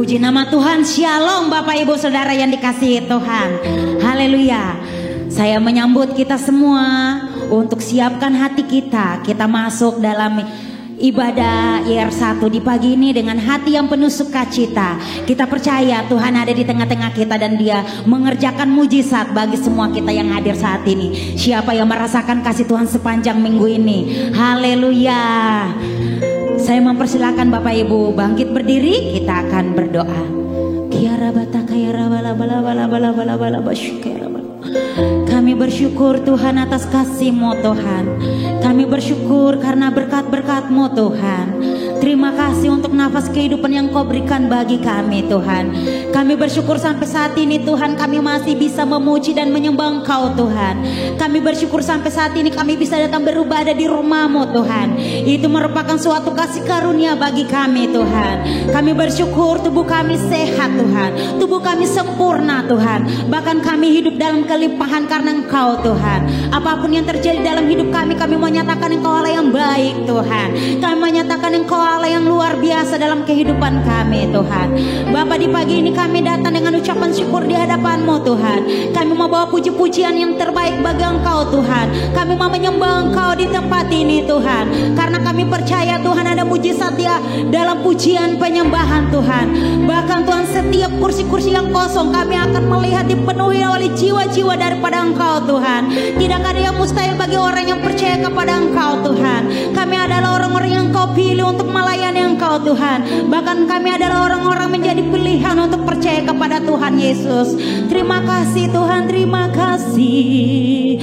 Puji nama Tuhan. Shalom Bapak Ibu Saudara yang dikasihi Tuhan. Haleluya. Saya menyambut kita semua untuk siapkan hati kita. Kita masuk dalam ibadah IR1 di pagi ini dengan hati yang penuh sukacita. Kita percaya Tuhan ada di tengah-tengah kita dan Dia mengerjakan mujizat bagi semua kita yang hadir saat ini. Siapa yang merasakan kasih Tuhan sepanjang minggu ini? Haleluya. Saya mempersilakan Bapak Ibu bangkit berdiri, kita akan berdoa. Kami bersyukur Tuhan atas kasih-Mu Tuhan. Kami bersyukur karena berkat-berkat-Mu Tuhan. Terima kasih untuk nafas kehidupan yang Kau berikan bagi kami Tuhan. Kami bersyukur sampai saat ini Tuhan kami masih bisa memuji dan menyembah Engkau Tuhan. Kami bersyukur sampai saat ini kami bisa datang beribadah di rumah-Mu Tuhan. Itu merupakan suatu kasih karunia bagi kami Tuhan. Kami bersyukur tubuh kami sehat Tuhan. Tubuh kami sempurna Tuhan. Bahkan kami hidup dalam kelimpahan karena Engkau Tuhan. Apapun yang terjadi dalam hidup kami menyatakan Engkau Allah yang baik Tuhan. Kami menyatakan Engkau Allah yang luar biasa dalam kehidupan kami Tuhan. Bapa, di pagi ini kami datang dengan ucapan syukur di hadapan-Mu Tuhan. Kami mau bawa puji-pujian yang terbaik bagi Engkau Tuhan. Kami mau menyembah Engkau di tempat ini Tuhan. Karena kami percaya Tuhan ada mujizat Dia dalam pujian penyembahan Tuhan. Bahkan Tuhan setiap kursi-kursi yang kosong kami akan melihat dipenuhi oleh jiwa-jiwa daripada Engkau Tuhan. Tidak ada yang mustahil bagi orang yang percaya kepada Engkau Tuhan. Kami adalah orang-orang yang Kau pilih untuk melayani Engkau Tuhan. Bahkan kami adalah orang-orang menjadi pilihan untuk percaya kepada Tuhan Yesus. Terima kasih Tuhan, terima kasih.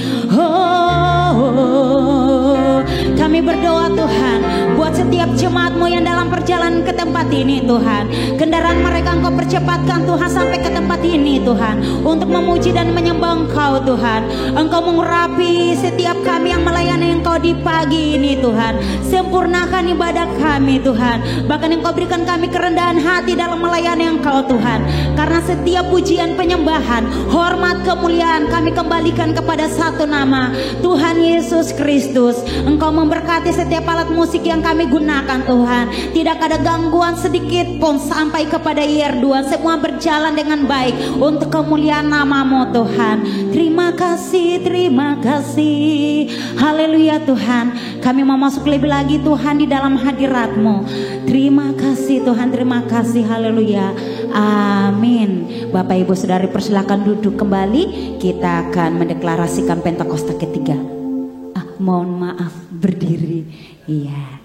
Kami berdoa Tuhan buat setiap jemaat-Mu yang dalam perjalanan ke tempat ini Tuhan. Kendaraan mereka Engkau percepatkan Tuhan sampai ke tempat ini Tuhan. Untuk memuji dan menyembah Engkau Tuhan. Engkau mengurapi setiap kami yang melayani Engkau di pagi ini Tuhan. Sempurnakan ibadah kami Tuhan. Bahkan Engkau berikan kami kerendahan hati dalam melayani Engkau Tuhan. Karena setiap pujian penyembahan, hormat, kemuliaan kami kembalikan kepada satu nama, Tuhan Yesus Kristus. Engkau memberkati setiap alat musik yang kami gunakan Tuhan. Tidak ada gangguan sedikit pun sampai kepada IR2. Semua berjalan dengan baik untuk kemuliaan nama-Mu Tuhan. Terima kasih, terima kasih. Haleluya Tuhan. Kami mau masuk lebih lagi Tuhan di dalam hadirat-Mu. Terima kasih Tuhan, terima kasih. Haleluya. Amin. Bapak Ibu Saudari persilakan duduk kembali. Kita akan mendeklarasikan Pentakosta ketiga. Mohon maaf, berdiri. Iya.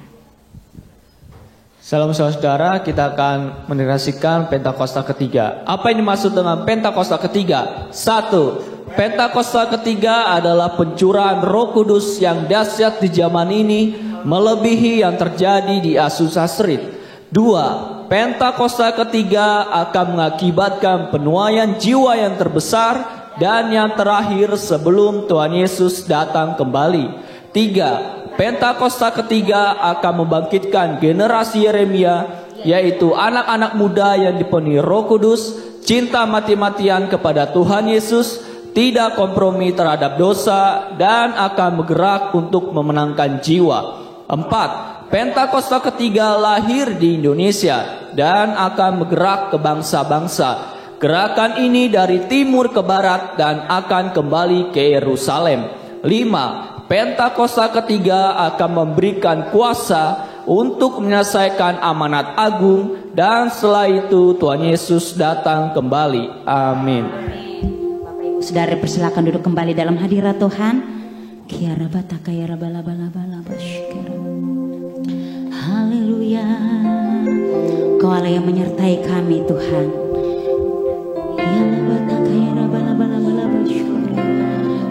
Salam saudara, kita akan mendeklarasikan Pentakosta ketiga. Apa yang dimaksud dengan Pentakosta ketiga? 1. Pentakosta ketiga adalah pencurahan Roh Kudus yang dahsyat di zaman ini, melebihi yang terjadi di Azusa Street. 2. Pentakosta ketiga akan mengakibatkan penuaian jiwa yang terbesar dan yang terakhir sebelum Tuhan Yesus datang kembali. 3. Pentakosta ketiga akan membangkitkan generasi Yeremia, yaitu anak-anak muda yang dipenuhi Roh Kudus, cinta mati-matian kepada Tuhan Yesus, tidak kompromi terhadap dosa, dan akan bergerak untuk memenangkan jiwa. 4. Pentakosta ketiga lahir di Indonesia dan akan bergerak ke bangsa-bangsa. Gerakan ini dari timur ke barat dan akan kembali ke Yerusalem. 5. Pentakosta ketiga akan memberikan kuasa untuk menyelesaikan amanat agung, dan setelah itu Tuhan Yesus datang kembali. Amin. Bapak Ibu Saudara persilakan duduk kembali dalam hadirat Tuhan. Haleluya. Kau Allah yang menyertai kami Tuhan.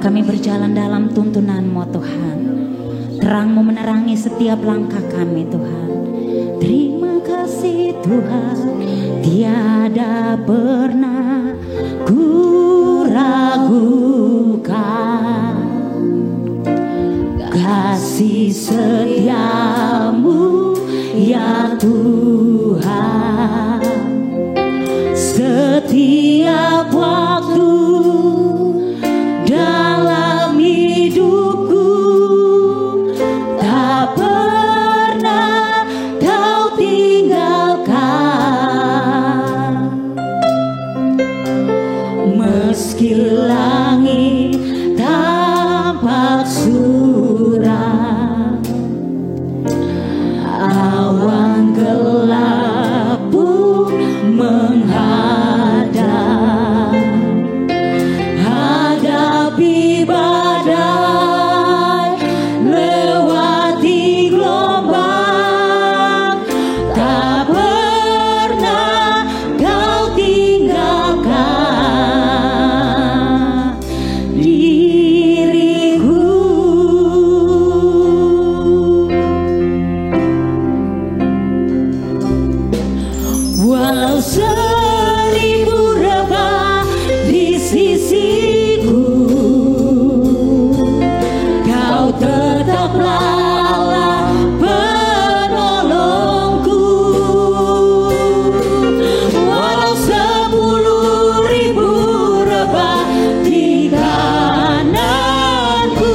Kami berjalan dalam tuntunan-Mu Tuhan. Terang-Mu menerangi setiap langkah kami Tuhan. Terima kasih Tuhan. Tiada pernah ku ragukan kasih setia-Mu ya Tuhan. Setiap waktu dalam hidupku tak pernah Kau tinggalkan. seribu rebah di sisiku, Kau tetaplah Allah penolongku. Walau 10.000 rebah di kananku,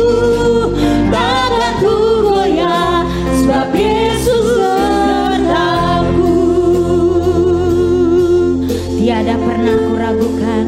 takkan ku goyah, sebab Yesus sertaku. Tiada pernah ku ragukan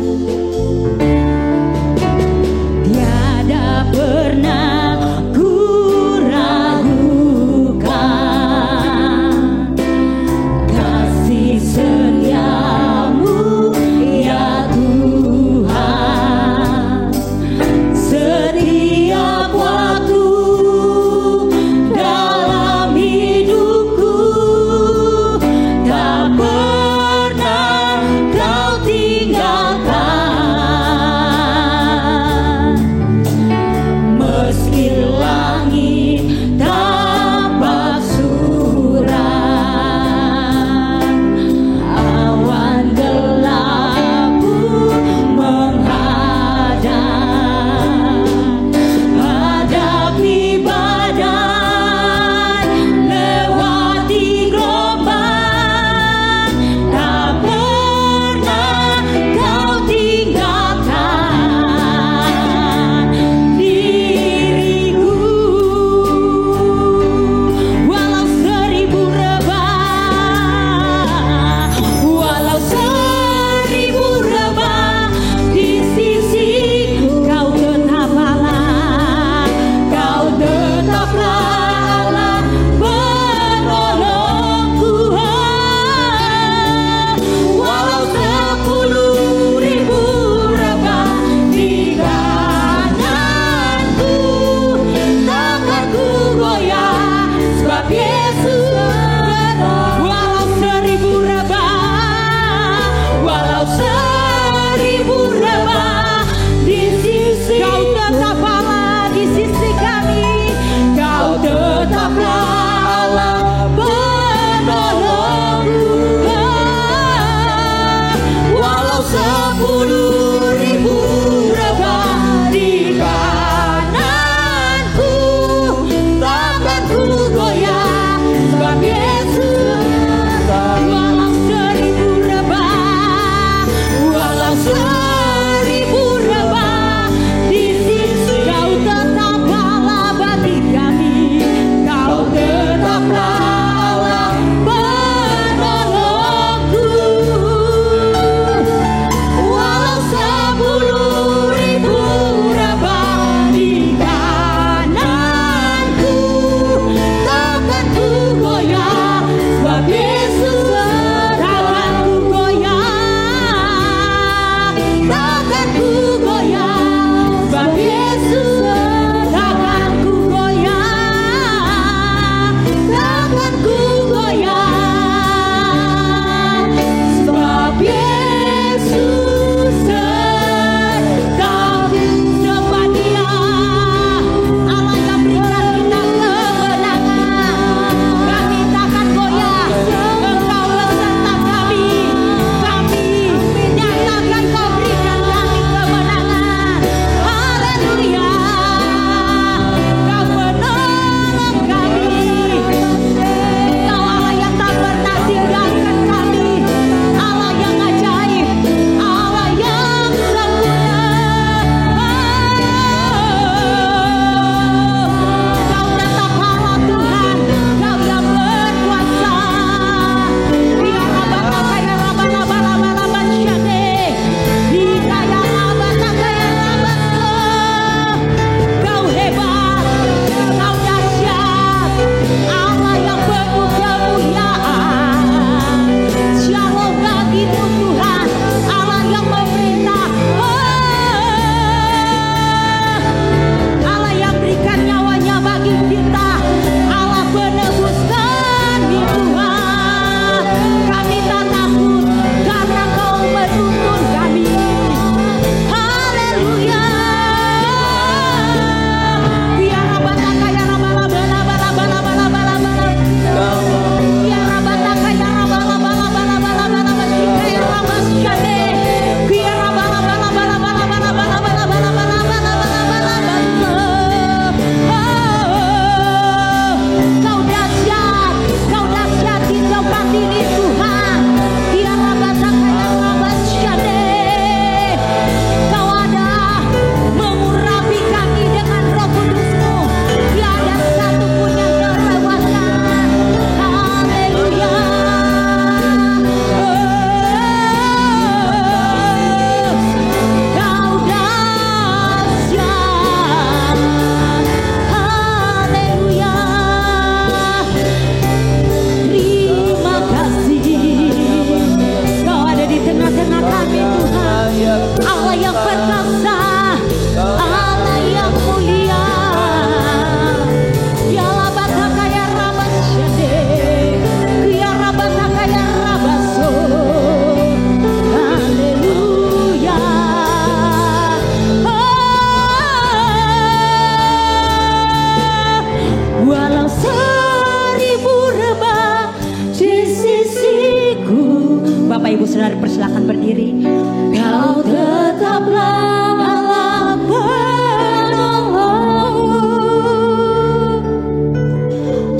sisiku. Bapak Ibu Saudara persilakan berdiri. Kau tetaplah Allah penolong.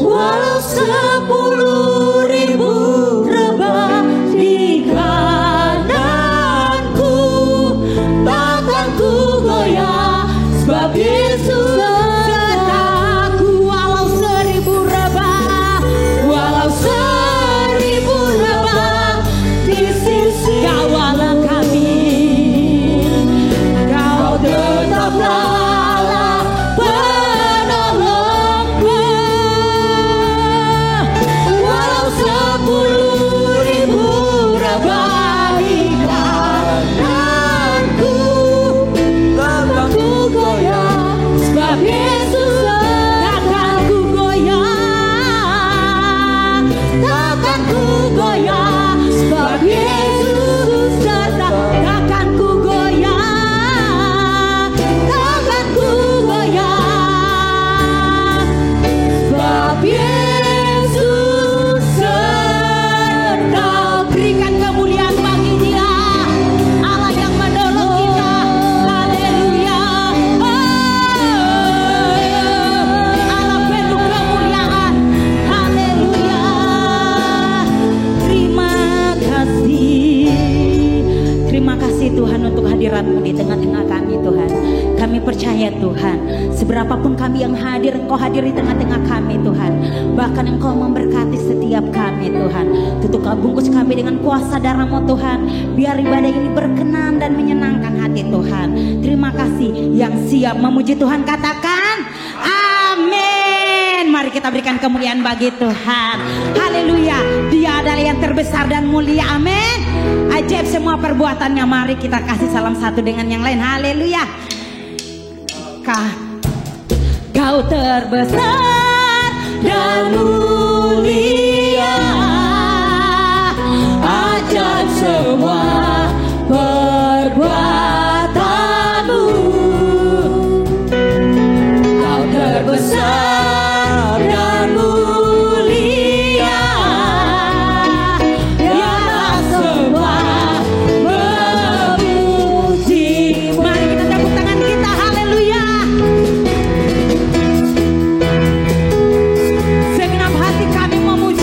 Walau 10.000 rebah di kananku, takkan ku goyah, sebab Yesus sertaku. Walau 1000 rebah, walau 1000 rebah di sisi kawalan kami, kau tetaplah Allah penolongku. Walau 10.000 rebah di kananku, takkan ku goyah, sebab Yesus takkan ku goyah, takkan ku goyah, sebab Yesus serta. Takkan ku goyah, takkan ku goyah, sebab Yesus serta. Berikan kemuliaan bagi Dia, Allah yang menolong kita. Haleluya. Allah penuh kemuliaan. Haleluya. Terima kasih Tuhan untuk hadirat-Mu di tengah-tengah kami Tuhan. Kami percaya Tuhan, seberapapun kami yang hadir, Engkau hadir di tengah-tengah kami Tuhan. Bahkan Engkau memberkati setiap kami Tuhan. Tutup bungkus kami dengan kuasa darah-Mu Tuhan. Biar ibadah ini berkenan dan menyenangkan hati Tuhan. Terima kasih. Yang siap memuji Tuhan katakan amin. Mari kita berikan kemuliaan bagi Tuhan. Haleluya. Dia adalah yang terbesar dan mulia. Amin. Ajaib semua perbuatannya. Mari kita kasih salam satu dengan yang lain. Haleluya. Kau terbesar dan mulia, ajaib semua perbuatanmu. Kau terbesar dan mulia, biarlah semua memuji. Mari kita tepuk tangan kita. Haleluya. Segenap hati kami memuji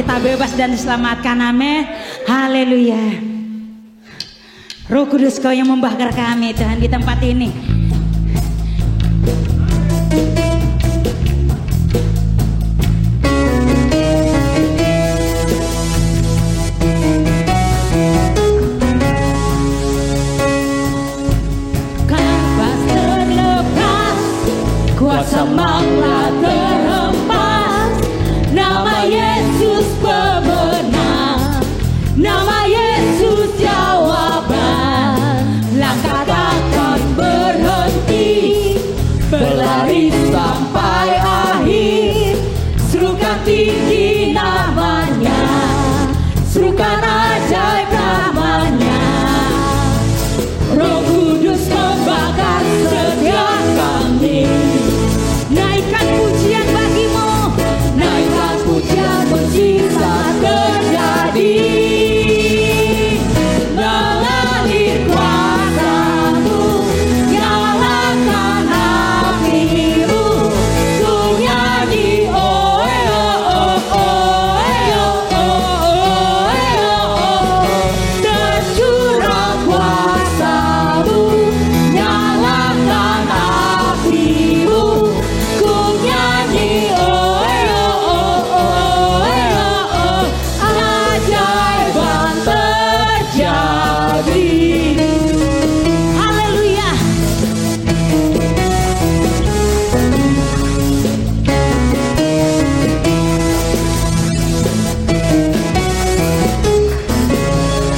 kita bebas dan diselamatkan. Amin. Haleluya. Roh Kudus, Kau yang membakar kami Tuhan di tempat ini. Kanvas terlepas, kuasa maut terhempas, nama Yesus pemenang, nama Yesus jawaban. Langkah takkan berhenti, berlari sampai akhir. Serukan tinggi namanya, serukan ajaib namanya. Roh Kudus membakar setiap kami. Naikkan pujian bagimu, naikkan pujian mujizat terjadi. Mengalir kuasa-Mu, nyalakan api-Mu. Ku nyanyi oh oh oh oh oh oh oh. Tercurah kuasa-Mu, nyalakan api-Mu. Ku nyanyi oh oh oh oh. Ajaiban terjadi. Haleluya.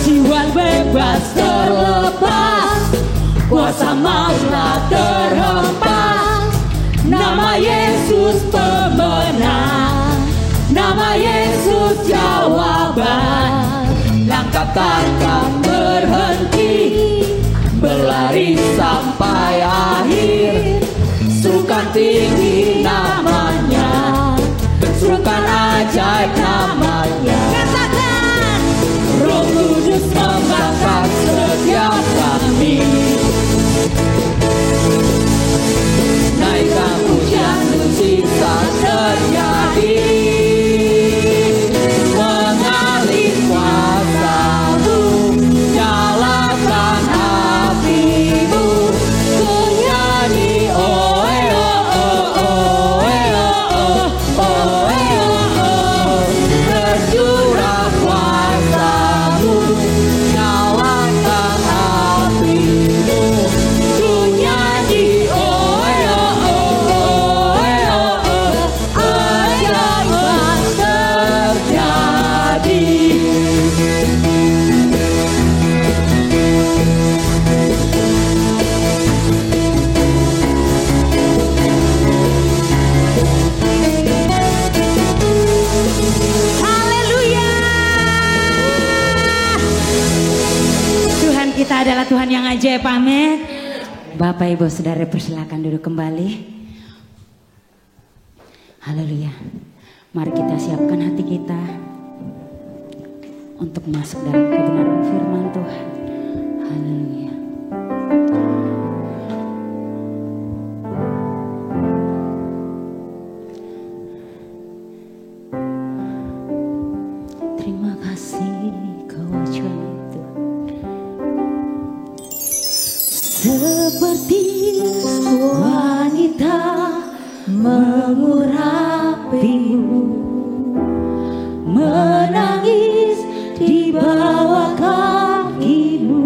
Jiwa bebas terlepas, kuasa mautlah terhempas. Nama Yesus pemenang, nama Yesus jawaban. Langkah takkan berhenti, berlari sampai akhir. Serukan tinggi namanya, serukan ajaib namanya. Katakan, Roh Kudus membakar setiap kami. Naikkan pujian mujizat terjadi. Mengalir kuasa-Mu, nyalakan api-Mu. Ku nyanyi oh oh oh oh oh oh oh. Tercurah kuasa-Mu, nyalakan api-Mu. Ku nyanyi oh oh oh oh. Ajaiban terjadi. Haleluya. Tuhan kita adalah Tuhan yang ajaib. Amin. Bapak Ibu Saudara persilakan duduk kembali. Haleluya. Mari kita siapkan hati kita untuk masuk dalam kebenaran firman Tuhan. Haleluya. Terima kasih Kau ajaib Tuhan. Seperti wanita mengurapimu, menangis di bawah kaki-Mu.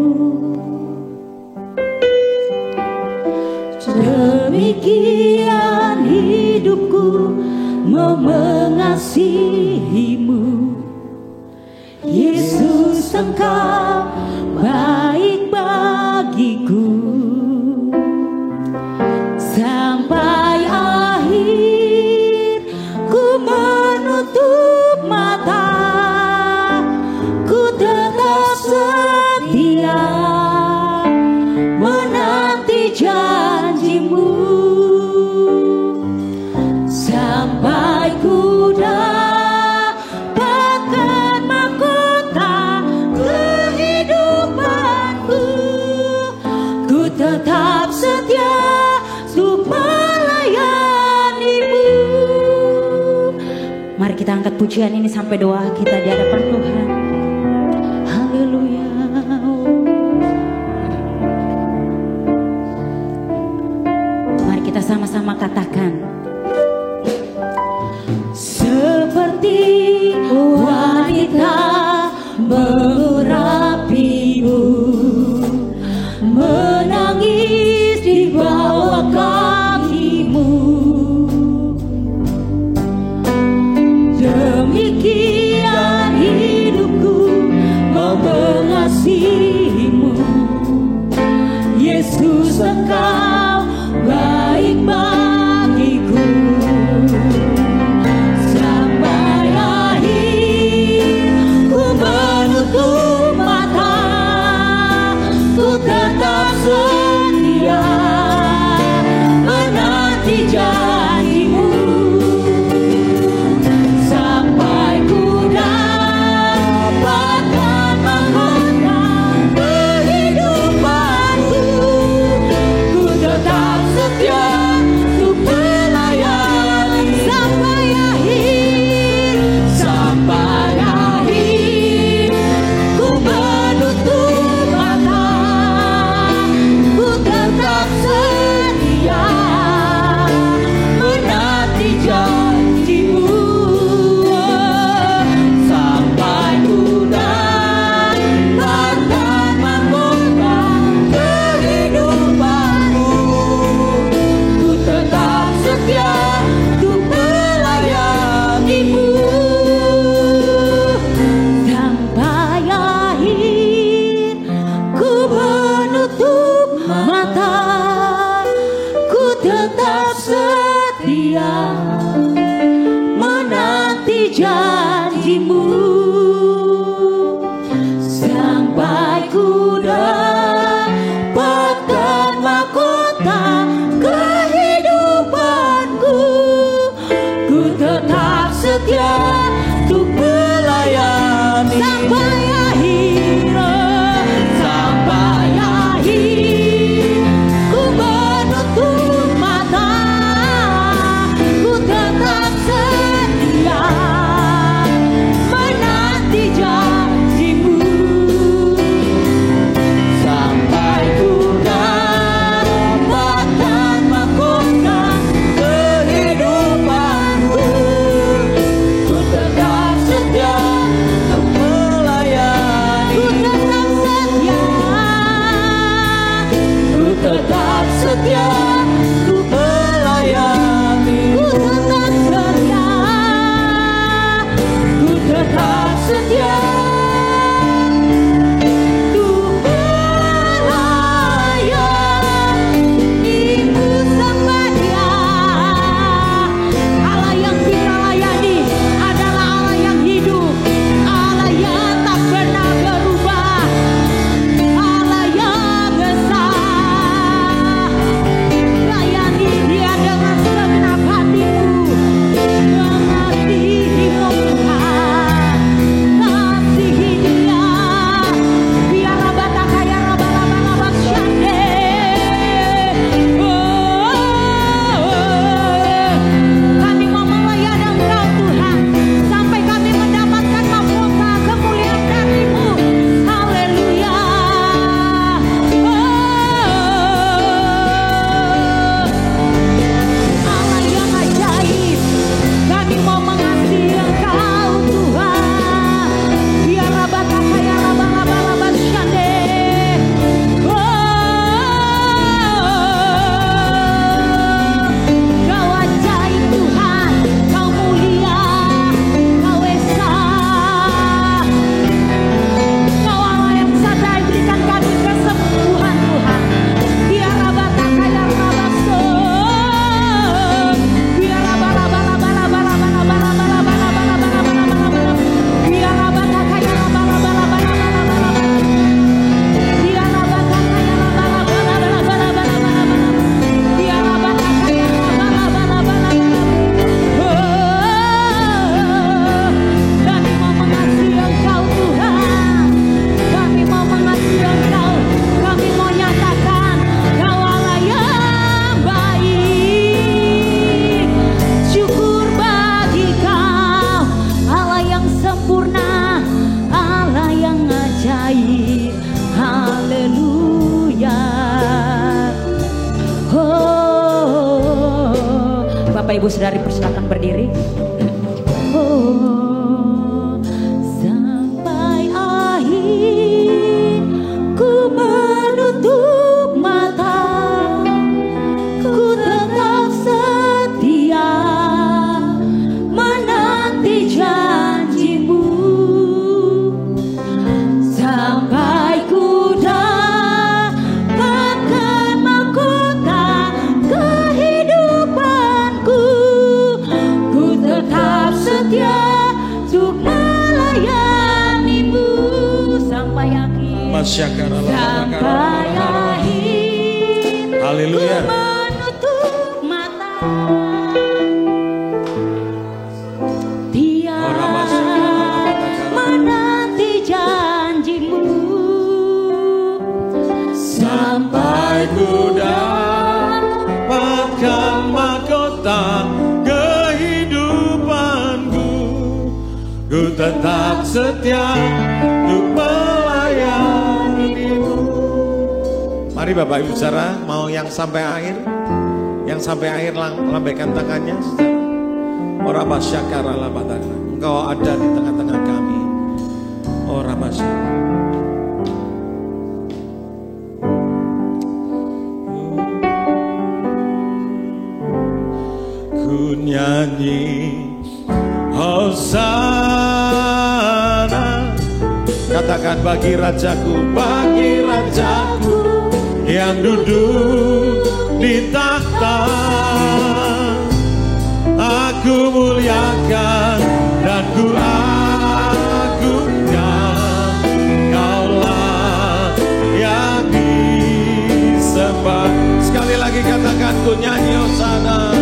Demikian hidupku mau mengasihi-Mu. Yesus, Engkau baik bagiku. Sampai akhir ku menutup mata, ku tetap setia menanti janji-Mu. Sampai ku dapatkan mahkota kehidupan. Mari kita angkat pujian ini sampai doa kita di hadapan Tuhan. Haleluya. Mari kita sama-sama katakan. Seperti wanita mengurapimu, menangis di bawah kakimu, demikian hidupku mau mengasihimu. Yesus, Engkau baik bagiku. Sampai akhir ku menutup mata, ku tetap setia menanti janjimu. Sampai ku dapatkan mahkota kehidupanku, ku tetap setia untuk melayani sampai akhir. Sampai akhir ku menutup mata, ku tetap setia menanti janjimu. Sampai ku dapatkan mahkota kehidupanmu, ku tetap setia untuk melayanimu. Sampai akhir ku menutup mata, ku tetap setia menanti janjimu. Sampai ku dapatkan mahkota kehidupanku, ku tetap setia untuk melayani sampai akhir. Sampai akhir ku menutup mata, ku saudari persilakan berdiri. Oh, sampai akhir ku menutup mata, ku tetap setia menanti janjimu. Sampai ku dapatkan mahkota kehidupanku, ku tetap setia untuk melayanimu sampai akhir. Sampai akhir. Haleluya. Ku menutup mata, tiada menanti janjimu. Sampai ku dapatkan mahkota kehidupanku, ku tetap setia untuk melayanimu. Mari Bapak Ibu Saudara, mau yang sampai akhir? Yang sampai akhir lambaikan tangannya. Ora basyakara labatana. Engkau ada di tengah-tengah kami. Ora basyakara. Ku nyanyi Hosana, katakan bagi rajaku yang duduk di takhta. Aku muliakan dan ku agungkan, Kaulah yang disembah. Sekali lagi katakan, ku nyanyi Hosana.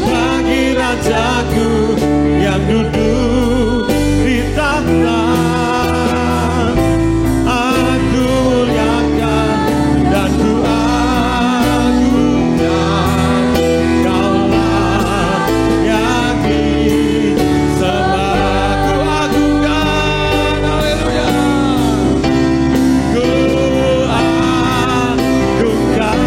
Bagi rajaku yang duduk di takhta. Aku muliakan dan ku agungkan, Kaulah yang disembah. Ku agungkan, haleluya. Ku agungkan.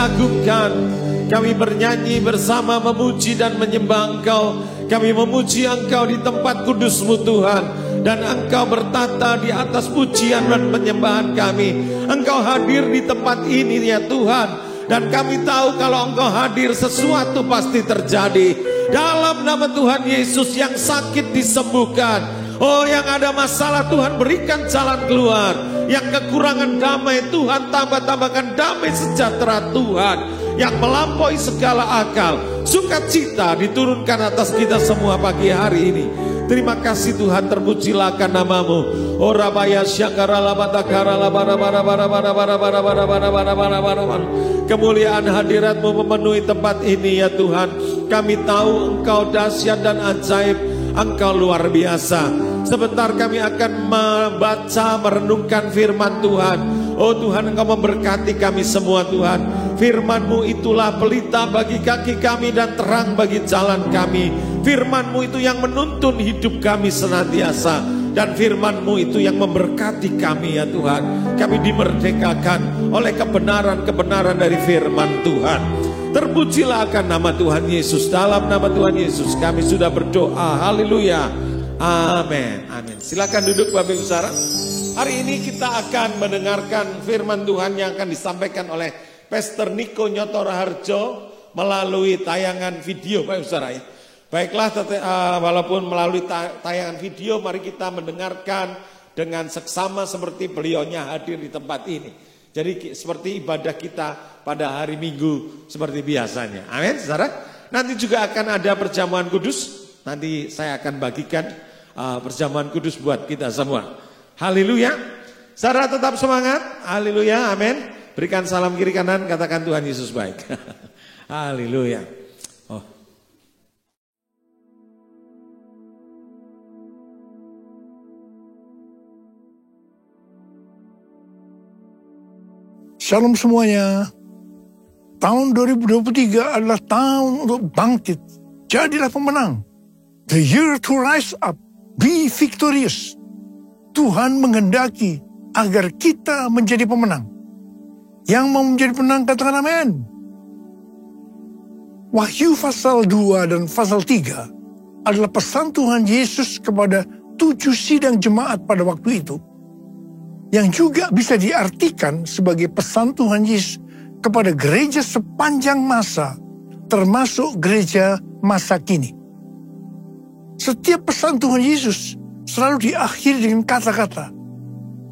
agungkan. Kami bernyanyi bersama memuji dan menyembah Engkau. Kami memuji Engkau di tempat kudus-Mu Tuhan. Dan Engkau bertata di atas pujian dan penyembahan kami. Engkau hadir di tempat ini ya Tuhan. Dan kami tahu kalau Engkau hadir sesuatu pasti terjadi. Dalam nama Tuhan Yesus, yang sakit disembuhkan. Oh, yang ada masalah Tuhan berikan jalan keluar. Yang kekurangan damai Tuhan tambahkan damai sejahtera Tuhan. Yang melampaui segala akal. Sukacita diturunkan atas kita semua pagi hari ini. Terima kasih Tuhan, terpujilah akan nama-Mu. Oh Rabaya Syakara Labatakara kemuliaan hadirat-Mu memenuhi tempat ini ya Tuhan. Kami tahu Engkau dahsyat dan ajaib, Engkau luar biasa. Sebentar kami akan membaca, merenungkan firman Tuhan. Oh Tuhan, Engkau memberkati kami semua Tuhan. Firman-Mu itulah pelita bagi kaki kami dan terang bagi jalan kami. Firman-Mu itu yang menuntun hidup kami senantiasa. Dan firman-Mu itu yang memberkati kami ya Tuhan. Kami dimerdekakan oleh kebenaran-kebenaran dari firman Tuhan. Terpujilah akan nama Tuhan Yesus. Dalam nama Tuhan Yesus kami sudah berdoa. Haleluya. Amin. Amin. Silakan duduk Bapak Ibu Saudara. Hari ini kita akan mendengarkan firman Tuhan yang akan disampaikan oleh Pastor Niko Nyotora Harjo melalui tayangan video Bapak Ibu Saudara ya. Baiklah, walaupun melalui tayangan video, mari kita mendengarkan dengan seksama seperti beliaunya hadir di tempat ini. Jadi seperti ibadah kita pada hari Minggu seperti biasanya. Amin, saudara. Nanti juga akan ada perjamuan kudus. Nanti saya akan bagikan perjamuan kudus buat kita semua. Haleluya. Saudara tetap semangat. Haleluya, amin. Berikan salam kiri kanan, katakan Tuhan Yesus baik. Haleluya. Oh. Shalom semuanya. Tahun 2023 adalah tahun untuk bangkit. Jadilah pemenang. The year to rise up. Be victorious. Tuhan menghendaki agar kita menjadi pemenang. Yang mau menjadi pemenang katakan amin. Wahyu pasal 2 dan pasal 3 adalah pesan Tuhan Yesus kepada 7 sidang jemaat pada waktu itu. Yang juga bisa diartikan sebagai pesan Tuhan Yesus kepada gereja sepanjang masa, termasuk gereja masa kini. Setiap pesan Tuhan Yesus selalu diakhiri dengan kata-kata,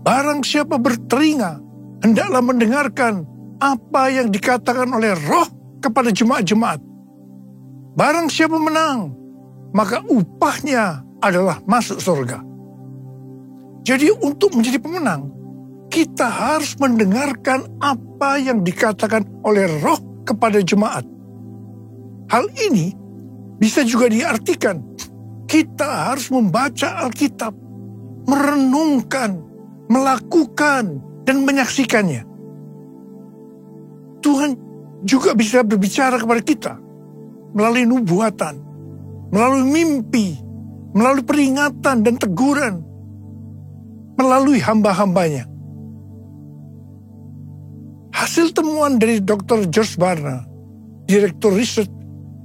barang siapa bertelinga, hendaklah mendengarkan apa yang dikatakan oleh Roh kepada jemaat-jemaat. Barang siapa menang, maka upahnya adalah masuk surga. Jadi untuk menjadi pemenang, kita harus mendengarkan apa yang dikatakan oleh Roh kepada jemaat. Hal ini bisa juga diartikan, kita harus membaca Alkitab, merenungkan, melakukan, dan menyaksikannya. Tuhan juga bisa berbicara kepada kita melalui nubuatan, melalui mimpi, melalui peringatan dan teguran, melalui hamba-hambanya. Hasil temuan dari Dr. George Barna, Direktur Riset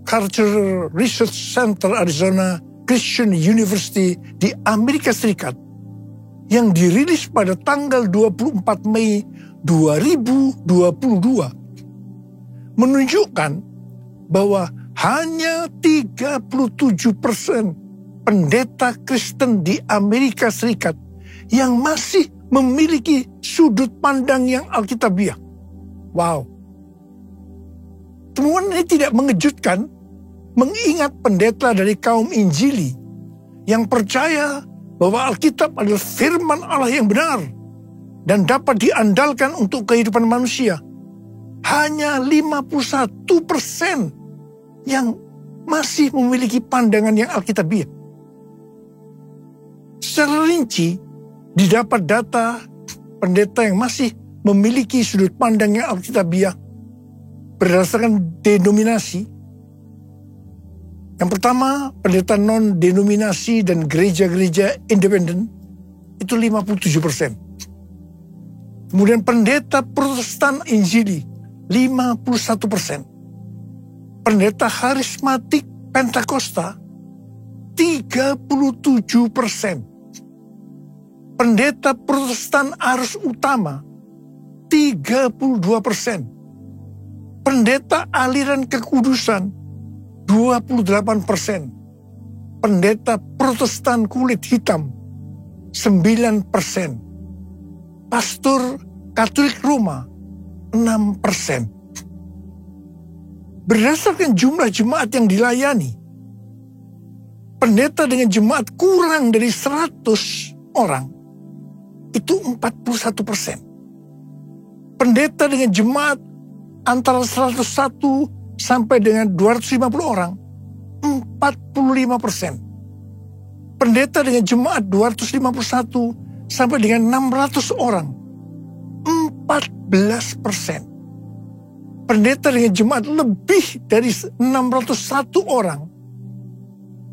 Cultural Research Center Arizona Christian University di Amerika Serikat, yang dirilis pada tanggal 24 Mei 2022, menunjukkan bahwa hanya 37% pendeta Kristen di Amerika Serikat yang masih memiliki sudut pandang yang alkitabiah. Wow. Temuan ini tidak mengejutkan, mengingat pendeta dari kaum Injili yang percaya bahwa Alkitab adalah firman Allah yang benar dan dapat diandalkan untuk kehidupan manusia. Hanya 51% yang masih memiliki pandangan yang alkitabiah. Secara rinci, didapat data pendeta yang masih memiliki sudut pandang yang alkitabiah berdasarkan denominasi. Yang pertama, pendeta non-denominasi dan gereja-gereja independen itu 57%. Kemudian pendeta Protestan Injili 51%. Pendeta karismatik Pentakosta 37%. Pendeta Protestan Arus Utama 32%. Pendeta aliran kekudusan 28%. Pendeta Protestan kulit hitam 9%. Pastor Katolik Roma 6%. Berdasarkan jumlah jemaat yang dilayani, pendeta dengan jemaat kurang dari 100 orang itu 41%. Pendeta dengan jemaat antara 101 sampai dengan 250 orang 45%. Pendeta dengan jemaat 251 sampai dengan 600 orang 14%. Pendeta dengan jemaat lebih dari 601 orang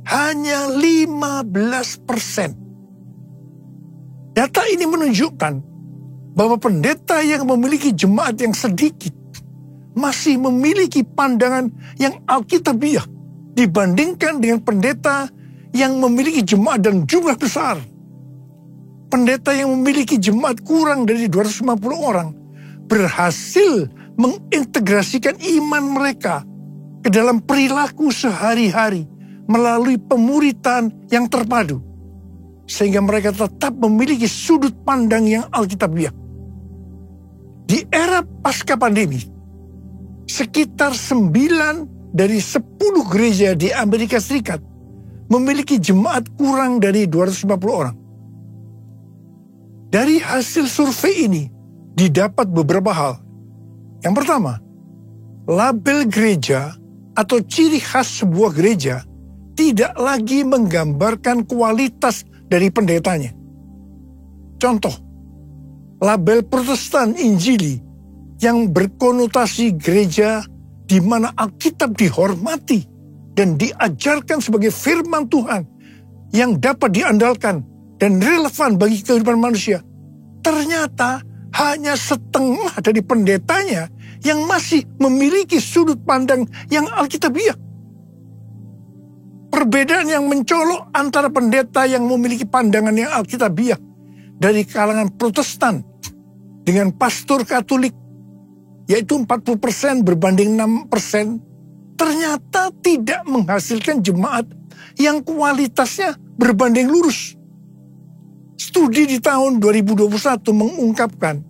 hanya 15%. Data ini menunjukkan bahwa pendeta yang memiliki jemaat yang sedikit masih memiliki pandangan yang alkitabiah dibandingkan dengan pendeta yang memiliki jemaat dan jumlah besar. Pendeta yang memiliki jemaat kurang dari 250 orang berhasil mengintegrasikan iman mereka ke dalam perilaku sehari-hari melalui pemuritan yang terpadu, sehingga mereka tetap memiliki sudut pandang yang alkitabiah. Di era pasca pandemi, sekitar 9 dari 10 gereja di Amerika Serikat memiliki jemaat kurang dari 250 orang. Dari hasil survei ini didapat beberapa hal. Yang pertama, label gereja atau ciri khas sebuah gereja tidak lagi menggambarkan kualitas dari pendetanya. Contoh, label Protestan Injili yang berkonotasi gereja di mana Alkitab dihormati dan diajarkan sebagai firman Tuhan yang dapat diandalkan dan relevan bagi kehidupan manusia, ternyata hanya setengah dari pendetanya yang masih memiliki sudut pandang yang alkitabiah. Perbedaan yang mencolok antara pendeta yang memiliki pandangan yang alkitabiah dari kalangan Protestan dengan pastor Katolik, yaitu 40% berbanding 6%, ternyata tidak menghasilkan jemaat yang kualitasnya berbanding lurus. Studi di tahun 2021 mengungkapkan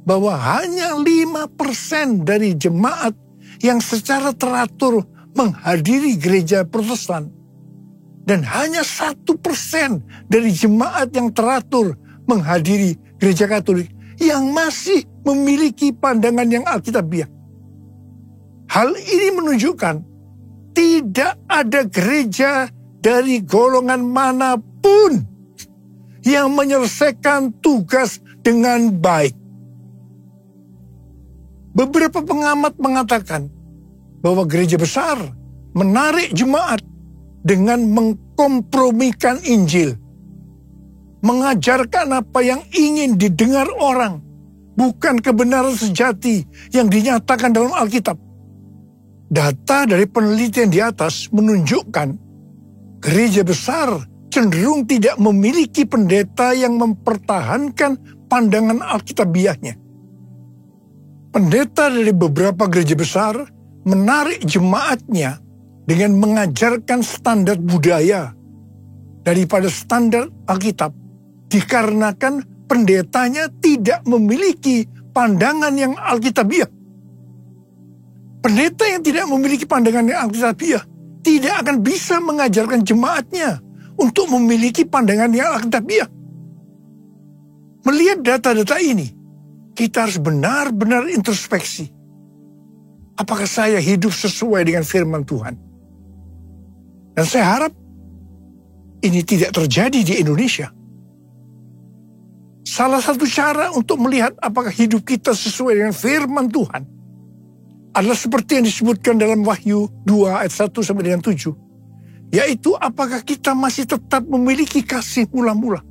bahwa hanya 5% dari jemaat yang secara teratur menghadiri gereja Protestan dan hanya 1% dari jemaat yang teratur menghadiri gereja Katolik yang masih memiliki pandangan yang alkitabiah. Hal ini menunjukkan tidak ada gereja dari golongan manapun yang menyelesaikan tugas dengan baik. Beberapa pengamat mengatakan bahwa gereja besar menarik jemaat dengan mengkompromikan Injil, mengajarkan apa yang ingin didengar orang, bukan kebenaran sejati yang dinyatakan dalam Alkitab. Data dari penelitian di atas menunjukkan gereja besar cenderung tidak memiliki pendeta yang mempertahankan pandangan alkitabiahnya. Pendeta dari beberapa gereja besar menarik jemaatnya dengan mengajarkan standar budaya daripada standar Alkitab, dikarenakan pendetanya tidak memiliki pandangan yang alkitabiah. Pendeta yang tidak memiliki pandangan yang alkitabiah tidak akan bisa mengajarkan jemaatnya untuk memiliki pandangan yang alkitabiah. Melihat data-data ini, kita harus benar-benar introspeksi. Apakah saya hidup sesuai dengan firman Tuhan? Dan saya harap ini tidak terjadi di Indonesia. Salah satu cara untuk melihat apakah hidup kita sesuai dengan firman Tuhan adalah seperti yang disebutkan dalam Wahyu 2 ayat 1 sampai dengan 7. Yaitu apakah kita masih tetap memiliki kasih mula-mula.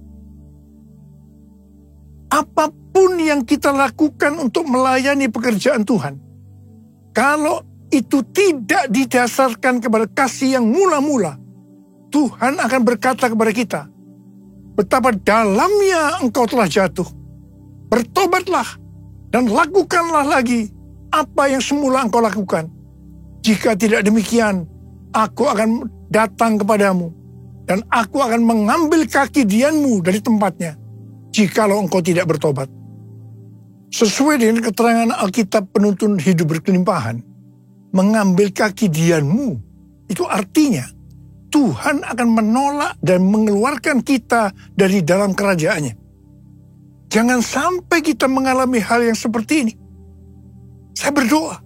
Apapun yang kita lakukan untuk melayani pekerjaan Tuhan, Kalau itu tidak didasarkan kepada kasih yang mula-mula, Tuhan akan berkata kepada kita, betapa dalamnya engkau telah jatuh. Bertobatlah dan lakukanlah lagi apa yang semula engkau lakukan. Jika tidak demikian, aku akan datang kepadamu dan aku akan mengambil kaki dianmu dari tempatnya, jikalau engkau tidak bertobat. Sesuai dengan keterangan Alkitab penuntun hidup berkelimpahan, mengambil kaki dianmu, itu artinya Tuhan akan menolak dan mengeluarkan kita dari dalam kerajaannya. Jangan sampai kita mengalami hal yang seperti ini. Saya berdoa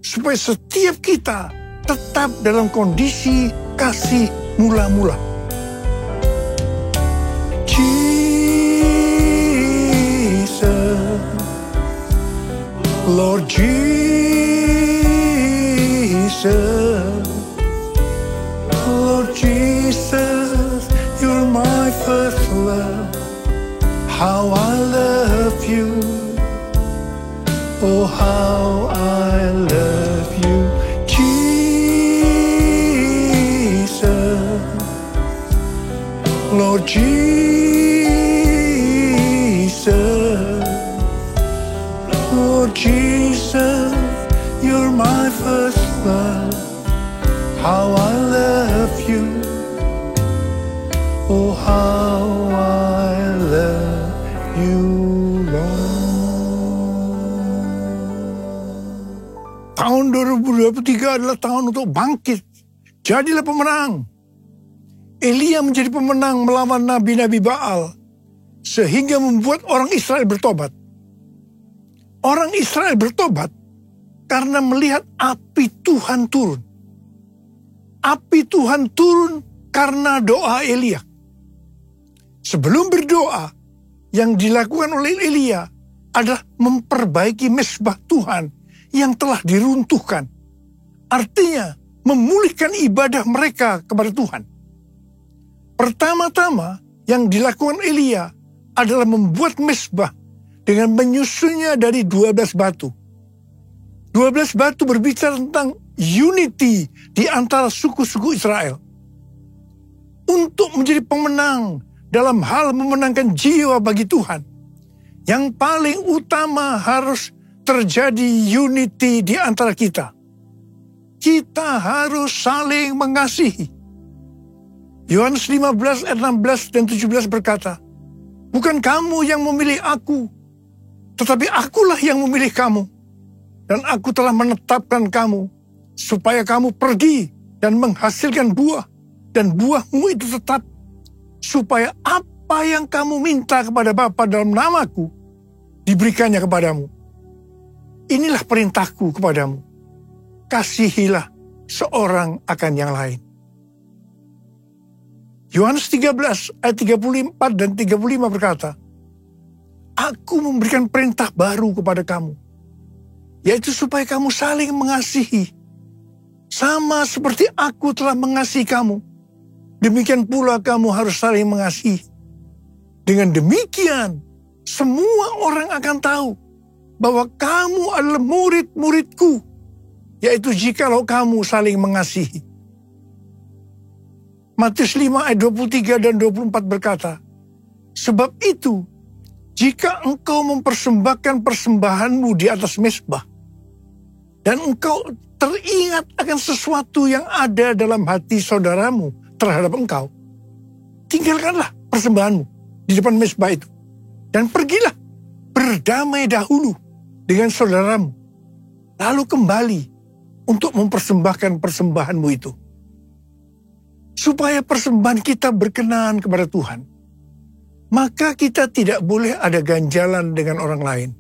supaya setiap kita tetap dalam kondisi kasih mula-mula. Jesus, Lord Jesus, Lord Jesus, you're my first love. How I love you, oh how I love you, Jesus, Lord Jesus, Lord Jesus, you're my first love. How I love you, oh how I love you, Lord. Tahun 2023 adalah tahun untuk bangkit. Jadilah pemenang. Elia menjadi pemenang melawan nabi-nabi Baal, sehingga membuat orang Israel bertobat. Orang Israel bertobat karena melihat api Tuhan turun. Api Tuhan turun karena doa Elia. Sebelum berdoa, yang dilakukan oleh Elia adalah memperbaiki mezbah Tuhan yang telah diruntuhkan. Artinya, memulihkan ibadah mereka kepada Tuhan. Pertama-tama yang dilakukan Elia adalah membuat mezbah dengan menyusunnya dari 12 batu. 12 batu berbicara tentang unity di antara suku-suku Israel. Untuk menjadi pemenang dalam hal memenangkan jiwa bagi Tuhan, yang paling utama harus terjadi unity di antara kita. Kita harus saling mengasihi. Yohanes 15 ayat 16 dan 17 berkata, bukan kamu yang memilih aku, tetapi akulah yang memilih kamu. Dan aku telah menetapkan kamu, supaya kamu pergi dan menghasilkan buah, dan buahmu itu tetap, supaya apa yang kamu minta kepada Bapa dalam namaku, diberikannya kepadamu. Inilah perintahku kepadamu, kasihilah seorang akan yang lain. Yohanes 13 ayat 34 dan 35 berkata, aku memberikan perintah baru kepada kamu, yaitu supaya kamu saling mengasihi. Sama seperti aku telah mengasihi kamu, demikian pula kamu harus saling mengasihi. Dengan demikian, semua orang akan tahu bahwa kamu adalah murid-muridku, yaitu jikalau kamu saling mengasihi. Matius 5 ayat 23 dan 24 berkata, sebab itu, jika engkau mempersembahkan persembahanmu di atas mezbah, dan engkau teringat akan sesuatu yang ada dalam hati saudaramu terhadap engkau, tinggalkanlah persembahanmu di depan mezbah itu, dan pergilah berdamai dahulu dengan saudaramu, lalu kembali untuk mempersembahkan persembahanmu itu. Supaya persembahan kita berkenan kepada Tuhan, maka kita tidak boleh ada ganjalan dengan orang lain.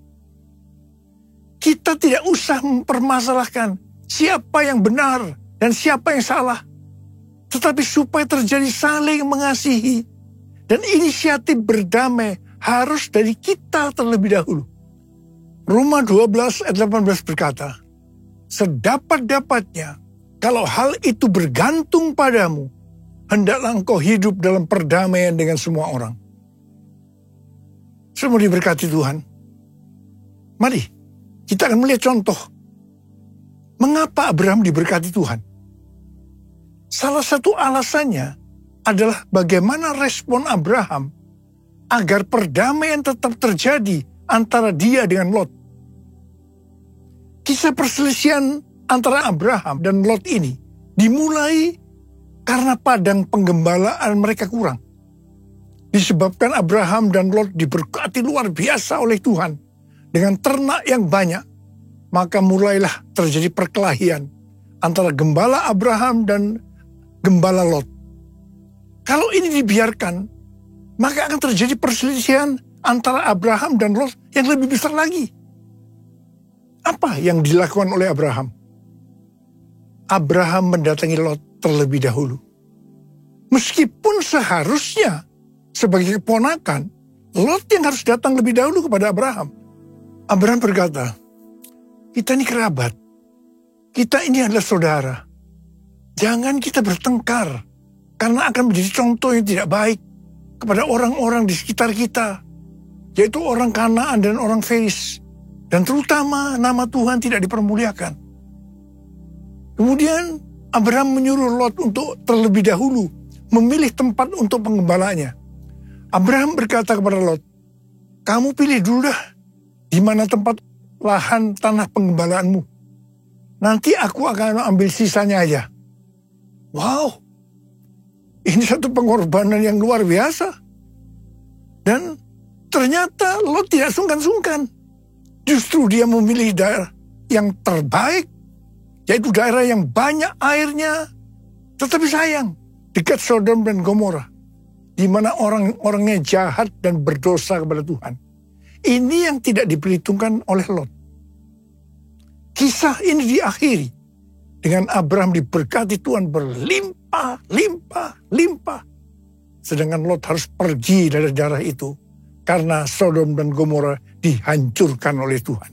Kita tidak usah mempermasalahkan siapa yang benar dan siapa yang salah, tetapi supaya terjadi saling mengasihi dan inisiatif berdamai harus dari kita terlebih dahulu. Roma 12 ayat 18 berkata, sedapat-dapatnya kalau hal itu bergantung padamu, hendaklah engkau hidup dalam perdamaian dengan semua orang. Semua diberkati Tuhan. Mari kita akan melihat contoh Mengapa Abraham diberkati Tuhan? Salah satu alasannya adalah bagaimana respon Abraham agar perdamaian tetap terjadi antara dia dengan Lot. Kisah perselisihan antara Abraham dan Lot ini dimulai karena padang penggembalaan mereka kurang. Disebabkan Abraham dan Lot diberkati luar biasa oleh Tuhan dengan ternak yang banyak, maka mulailah terjadi perkelahian antara gembala Abraham dan gembala Lot. Kalau ini dibiarkan, maka akan terjadi perselisihan antara Abraham dan Lot yang lebih besar lagi. Apa yang dilakukan oleh Abraham? Abraham mendatangi Lot terlebih dahulu. Meskipun seharusnya sebagai keponakan, Lot yang harus datang lebih dahulu kepada Abraham. Abraham berkata, kita ini kerabat, kita ini adalah saudara. Jangan kita bertengkar, karena akan menjadi contoh yang tidak baik kepada orang-orang di sekitar kita, yaitu orang Kanaan dan orang Feris. Dan terutama nama Tuhan tidak dipermuliakan. Kemudian Abraham menyuruh Lot untuk terlebih dahulu memilih tempat untuk penggembalanya. Abraham berkata kepada Lot, kamu pilih dulu dah di mana tempat lahan tanah penggembalaanmu. Nanti aku akan ambil sisanya aja. Wow, ini satu pengorbanan yang luar biasa. Dan ternyata Lot tidak sungkan-sungkan. Justru dia memilih daerah yang terbaik, yaitu daerah yang banyak airnya, tetapi sayang, dekat Sodom dan Gomora, di mana orang-orangnya jahat dan berdosa kepada Tuhan. Ini yang tidak diperhitungkan oleh Lot. Kisah ini diakhiri dengan Abraham diberkati Tuhan berlimpah, limpah. Sedangkan Lot harus pergi dari daerah itu karena Sodom dan Gomora dihancurkan oleh Tuhan.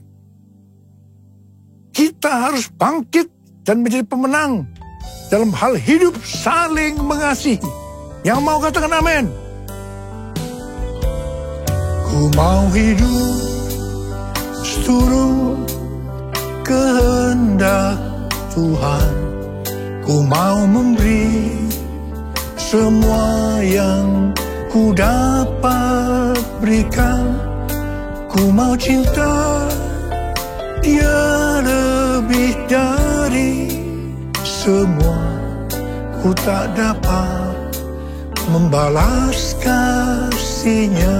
Kita harus bangkit dan menjadi pemenang dalam hal hidup saling mengasihi. Yang mau katakan amin. Ku mau hidup seturut kehendak Tuhan. Ku mau memberi semua yang ku dapat berikan. Ku mau cinta dia lebih dari semua. Ku tak dapat membalas kasihnya.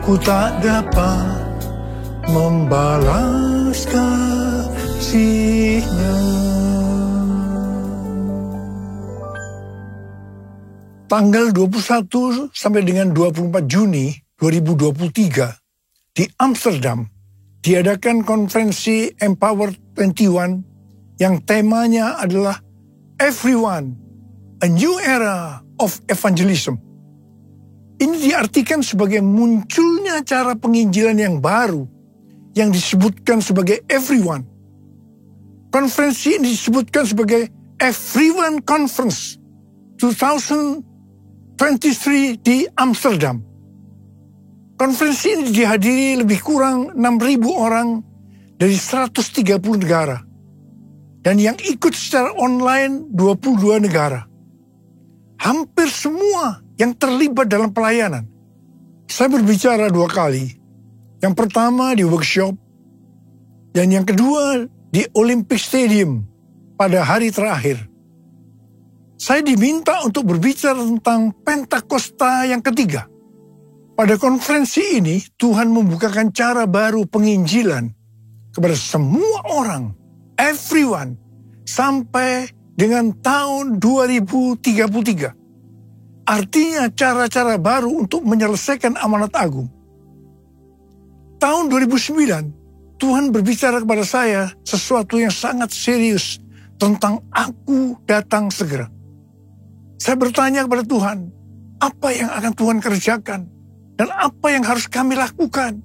Ku tak dapat membalas kasihnya. Tanggal 21 sampai dengan 24 Juni 2023 di Amsterdam diadakan konferensi Empower 21 yang temanya adalah Everyone, a New Era of Evangelism. Ini diartikan sebagai munculnya cara penginjilan yang baru yang disebutkan sebagai Everyone. Konferensi ini disebutkan sebagai Everyone Conference 2023 di Amsterdam. Konferensi ini dihadiri lebih kurang 6.000 orang dari 130 negara. Dan yang ikut secara online 22 negara. Hampir semua yang terlibat dalam pelayanan. Saya berbicara 2 kali. Yang pertama di workshop. Dan yang kedua di Olympic Stadium pada hari terakhir. Saya diminta untuk berbicara tentang Pentakosta yang ketiga. Pada konferensi ini, Tuhan membukakan cara baru penginjilan kepada semua orang, everyone, sampai dengan tahun 2033. Artinya cara-cara baru untuk menyelesaikan amanat agung. Tahun 2009, Tuhan berbicara kepada saya sesuatu yang sangat serius tentang aku datang segera. Saya bertanya kepada Tuhan, apa yang akan Tuhan kerjakan? Dan apa yang harus kami lakukan?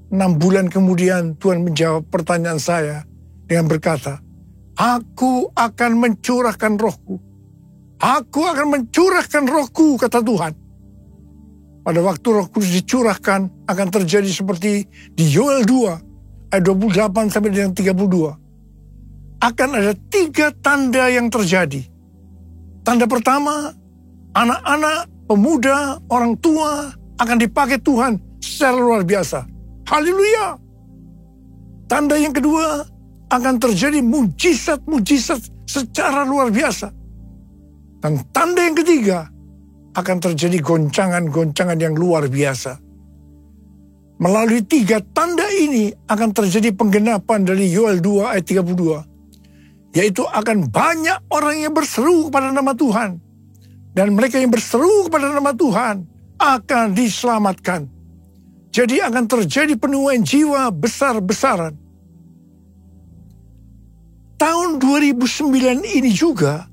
6 bulan kemudian Tuhan menjawab pertanyaan saya dengan berkata, aku akan mencurahkan rohku. Aku akan mencurahkan rohku, kata Tuhan. Pada waktu Roh Kudus dicurahkan, akan terjadi seperti di Yoel 2. ayat 28 sampai dengan 32. Akan ada 3 tanda yang terjadi. Tanda pertama, anak-anak, pemuda, orang tua akan dipakai Tuhan secara luar biasa. Haleluya. Tanda yang kedua, akan terjadi mujizat-mujizat secara luar biasa. Dan tanda yang ketiga, akan terjadi goncangan-goncangan yang luar biasa. Melalui 3 tanda ini akan terjadi penggenapan dari Yoel 2 ayat 32. Yaitu akan banyak orang yang berseru kepada nama Tuhan. Dan mereka yang berseru kepada nama Tuhan akan diselamatkan. Jadi akan terjadi penuaian jiwa besar-besaran. Tahun 2009 ini juga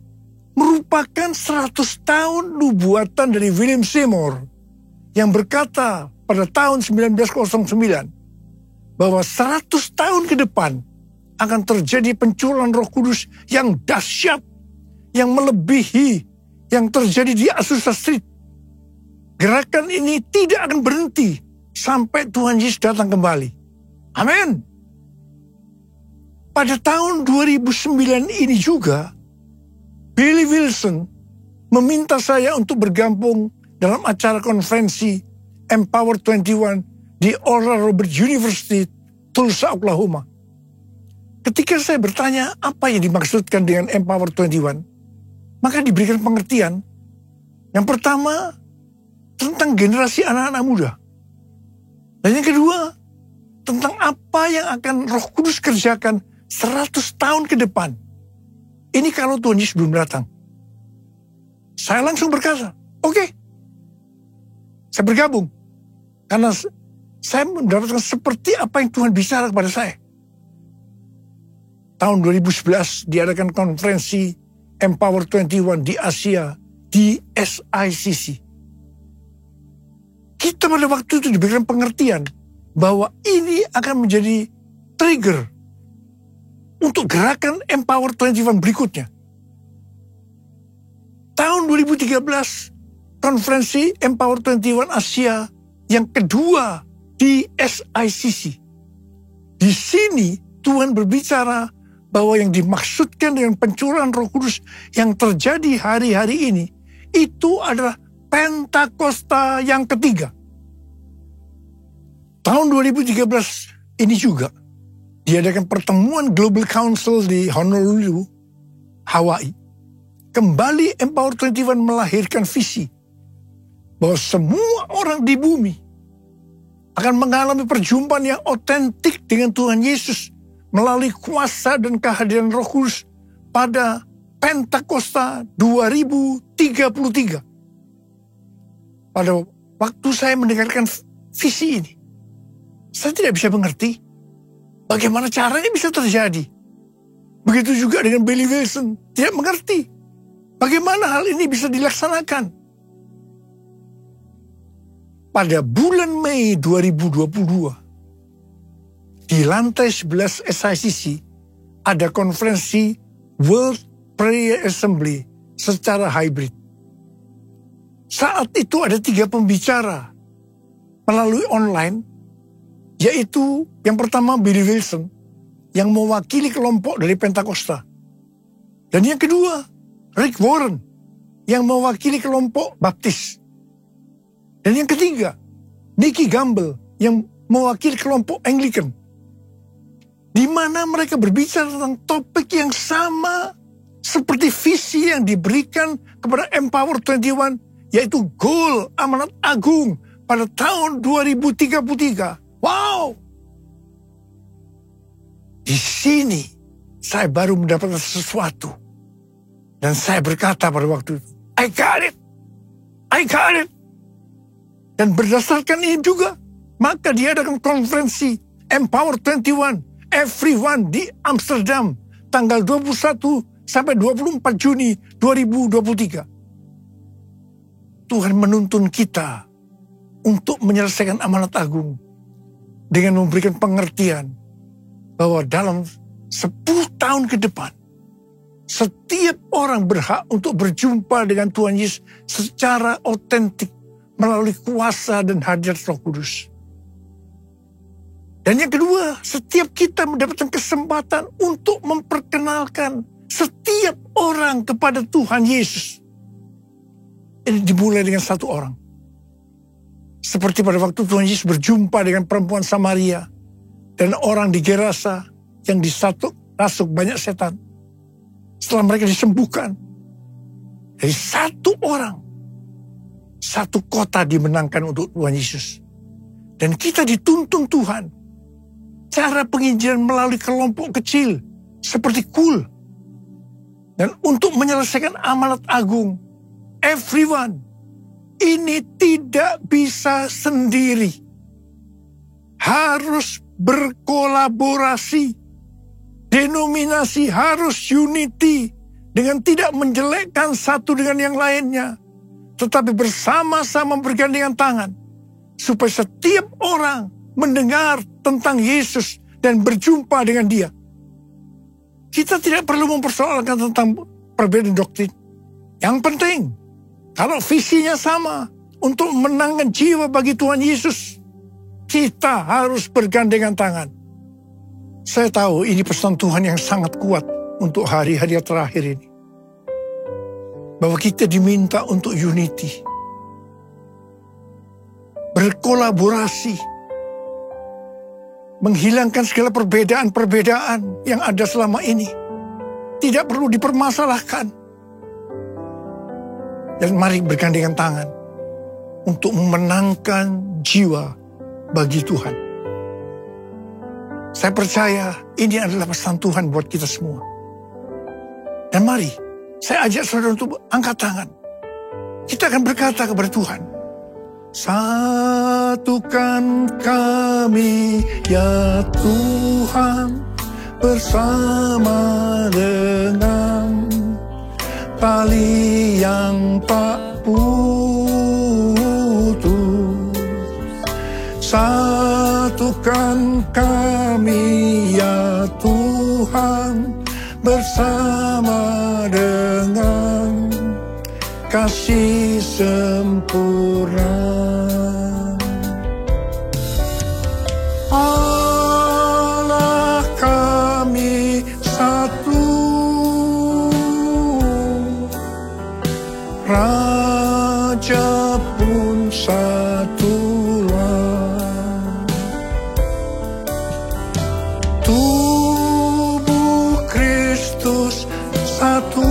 merupakan 100 tahun nubuatan dari William Seymour yang berkata pada tahun 1909 bahwa 100 tahun ke depan akan terjadi pencurahan Roh Kudus yang dahsyat, yang melebihi yang terjadi di Azusa Street. Gerakan ini tidak akan berhenti sampai Tuhan Yesus datang kembali. Amin. Pada tahun 2009 ini juga, Billy Wilson meminta saya untuk bergabung dalam acara konferensi Empower 21 di Oral Roberts University, Tulsa, Oklahoma. Ketika saya bertanya apa yang dimaksudkan dengan Empower 21, maka diberikan pengertian. Yang pertama, tentang generasi anak-anak muda. Dan yang kedua, tentang apa yang akan Roh Kudus kerjakan 100 tahun ke depan. Ini kalau Tuhan Yesus belum datang. Saya langsung berkata, oke. Saya bergabung. Karena saya mendapatkan seperti apa yang Tuhan bicara kepada saya. Tahun 2011 diadakan konferensi Empower 21 di Asia, di SICC. Kita pada waktu itu diberikan pengertian bahwa ini akan menjadi trigger untuk gerakan Empower 21 berikutnya. Tahun 2013, konferensi Empower 21 Asia yang kedua di SICC. Di sini Tuhan berbicara bahwa yang dimaksudkan dengan pencurahan Roh Kudus yang terjadi hari-hari ini, itu adalah Pentakosta yang ketiga. Tahun 2013 ini juga diadakan pertemuan Global Council di Honolulu, Hawaii. Kembali Empower 21 melahirkan visi bahwa semua orang di bumi akan mengalami perjumpaan yang otentik dengan Tuhan Yesus melalui kuasa dan kehadiran Roh Kudus pada Pentakosta 2033. Pada waktu saya mendengarkan visi ini, saya tidak bisa mengerti bagaimana caranya bisa terjadi. Begitu juga dengan Billy Wilson, tidak mengerti bagaimana hal ini bisa dilaksanakan. Pada bulan Mei 2022, di lantai 11 SICC, ada konferensi World Prayer Assembly secara hybrid. Saat itu ada 3 pembicara melalui online, yaitu yang pertama Billy Wilson, yang mewakili kelompok dari Pentakosta. Dan yang kedua, Rick Warren, yang mewakili kelompok Baptis. Dan yang ketiga, Nicky Gamble, yang mewakili kelompok Anglican. Di mana mereka berbicara tentang topik yang sama seperti visi yang diberikan kepada Empower 21, yaitu goal amanat agung pada tahun 2033. Wow! Di sini saya baru mendapatkan sesuatu. Dan saya berkata pada waktu itu, I got it! I got it! Dan berdasarkan ini juga, maka diadakan konferensi Empower 21 Everyone di Amsterdam tanggal 21 sampai 24 Juni 2023. Tuhan menuntun kita untuk menyelesaikan amanat agung dengan memberikan pengertian bahwa dalam 10 tahun ke depan setiap orang berhak untuk berjumpa dengan Tuhan Yesus secara otentik melalui kuasa dan hadirat Roh Kudus. Dan yang kedua, setiap kita mendapatkan kesempatan untuk memperkenalkan setiap orang kepada Tuhan Yesus. Ini dimulai dengan satu orang. Seperti pada waktu Tuhan Yesus berjumpa dengan perempuan Samaria dan orang di Gerasa yang rasuk banyak setan. Setelah mereka disembuhkan, dari satu orang, satu kota dimenangkan untuk Tuhan Yesus. Dan kita dituntun Tuhan. Cara penginjilan melalui kelompok kecil seperti KUL. Dan untuk menyelesaikan amanat agung, everyone, ini tidak bisa sendiri. Harus berkolaborasi. Denominasi harus unity. Dengan tidak menjelekkan satu dengan yang lainnya. Tetapi bersama-sama bergandengan tangan. Supaya setiap orang mendengar tentang Yesus dan berjumpa dengan Dia. Kita tidak perlu mempersoalkan tentang perbedaan doktrin. Yang penting, kalau visinya sama untuk menangkan jiwa bagi Tuhan Yesus, kita harus bergandengan tangan. Saya tahu ini pesan Tuhan yang sangat kuat untuk hari-hari terakhir ini. Bahwa kita diminta untuk unity. Berkolaborasi. Menghilangkan segala perbedaan-perbedaan yang ada selama ini. Tidak perlu dipermasalahkan. Dan mari bergandengan tangan untuk memenangkan jiwa bagi Tuhan. Saya percaya ini adalah pesan Tuhan buat kita semua. Dan mari, saya ajak saudara untuk angkat tangan. Kita akan berkata kepada Tuhan, satukan kami ya Tuhan bersama dengan tali yang tak putus. Satukan kami ya Tuhan bersama dengan kasih sempurna. Allah kami satu, Raja pun satulah, tubuh Kristus satu,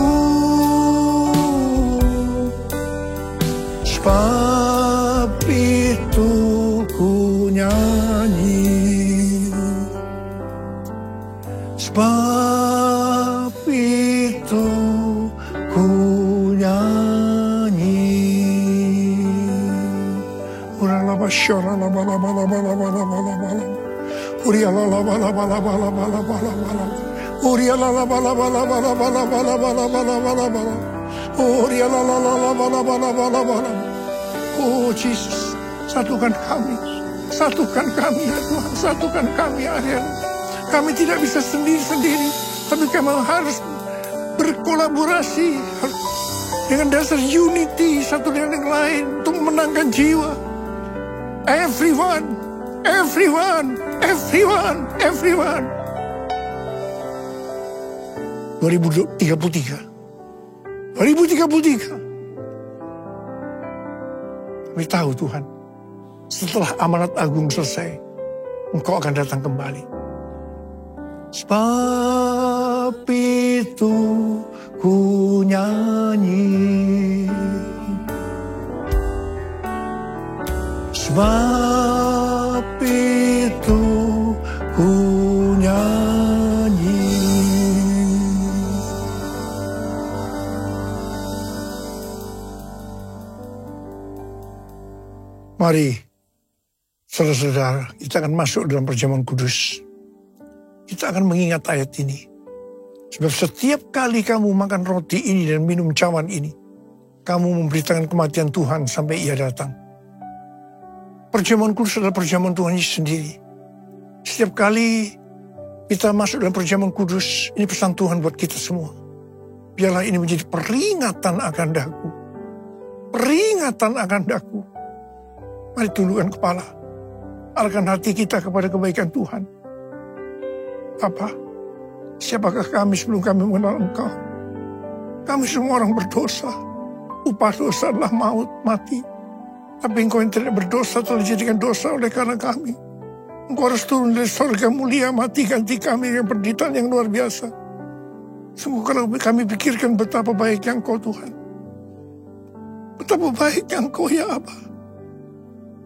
sebab itu ku nyanyi, sebab itu ku nyanyi. Uralaba syarala bala bala bala bala bala bala. Urialala bala bala bala bala bala bala. Urialala bala bala bala bala bala bala bala bala bala. Urialala bala bala bala bala. Oh Jesus, satukan kami ya Tuhan, satukan kami ya Tuhan. Kami tidak bisa sendiri-sendiri, tapi kami harus berkolaborasi dengan dasar unity satu dengan yang lain untuk memenangkan jiwa. Everyone. 2033. Kami tahu Tuhan, setelah amanat agung selesai, Engkau akan datang kembali. Sebab itu ku nyanyi, sebab itu ku nyanyi. Mari, saudara-saudara, kita akan masuk dalam perjamuan kudus. Kita akan mengingat ayat ini. Sebab setiap kali kamu makan roti ini dan minum cawan ini, kamu memberitakan kematian Tuhan sampai Ia datang. Perjamuan kudus adalah perjamuan Tuhan Yesus sendiri. Setiap kali kita masuk dalam perjamuan kudus, ini pesan Tuhan buat kita semua. Biarlah ini menjadi peringatan akan daku. Peringatan akan daku. Mari tundukkan kepala. Arahkan hati kita kepada kebaikan Tuhan. Bapa, siapakah kami sebelum kami mengenal Engkau? Kami semua orang berdosa. Upah dosa adalah maut, mati. Tapi Engkau yang tidak berdosa telah dijadikan dosa oleh karena kami. Engkau harus turun dari surga mulia, mati ganti kami dengan penderitaan yang luar biasa. Sungguh kalau kami pikirkan betapa baiknya Engkau Tuhan. Betapa baiknya Engkau ya Aba.